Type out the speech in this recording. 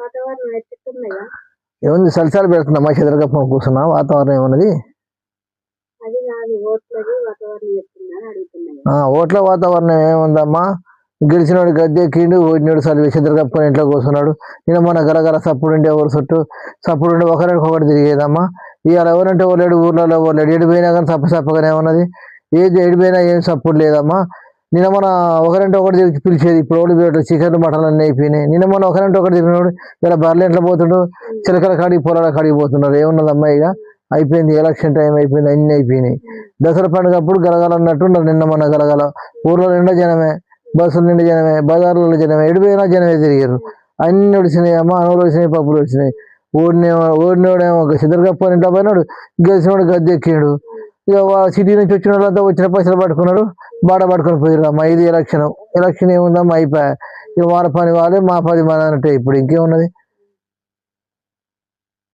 వాతావరణం ఎట్లున్నదా? ఏముంది సలిసాలు పెడుతుందమ్మా, చెదరగప్ప కూర్చున్నా. వాతావరణం ఏమన్నది? అది కాదు, ఓట్లది వాతావరణం ఎట్లుందని అడుగుతున్నాయి. ఓట్ల వాతావరణం ఏముందమ్మా, గెలిచినోడు గద్దెక్కిండు, ఓడినోడు చదివి చెదరగప్పని ఇంట్లో కూర్చున్నాడు. నేను మన గలగల సప్పుడు ఉండే ఎవరు చుట్టూ సప్పుడు ఉండే ఒకరికి తిరిగేదమ్మా. ఇవాళ ఎవరంటే ఓలేడు, ఊర్లలో ఓలేడు, ఎడిపోయినా కానీ సప్పగానే ఉన్నది. ఎడిపోయినా ఏం సప్పుడు లేదమ్మా. నిన్న మన ఒకరంటే ఒకటి తిరిగి పిలిచేది, ఇప్పుడు ఓడి చికెన్లు మటన్లు అన్నీ అయిపోయినాయి. నిన్న మన ఒకరంటే ఒకటి తిరిగినోడు ఇలా బర్రెలు ఎట్లా పోతుండు, చిలకల కాడికి పొలాల కాడికి పోతున్నాడు. ఏమున్నదమ్మా, ఇక అయిపోయింది, ఎలక్షన్ టైం అయిపోయింది, అన్నీ అయిపోయినాయి. దసరా పండుగ అప్పుడు గలగల అన్నట్టు నిన్న మన గలగల. ఊర్లో నిండా జనమే, బస్సులు నిండా జనమే, బజార్లలో జనమే, ఎడిపోయినా జనమే తిరిగారు. అన్ని ఒడిసినాయి అమ్మ, అనువులు వచ్చినాయి, పప్పులు వచ్చినాయి. ఓడినోడేమో సిద్ధరగప్ప ఇంట్లో పోయినాడు, గెలిచినోడు గద్దెక్కిండు. ఇక సిటీ నుంచి వచ్చిన వాళ్ళంతా వచ్చిన పైసలు పట్టుకున్నాడు, బాడ పట్టుకొని పోయారు అమ్మ. ఇది ఎలక్షన్ ఏముందమ్మా, అయిపోయా. ఇక వాళ్ళ పని వాళ్ళే, మా పని మన అంటే ఇప్పుడు ఇంకేమున్నది.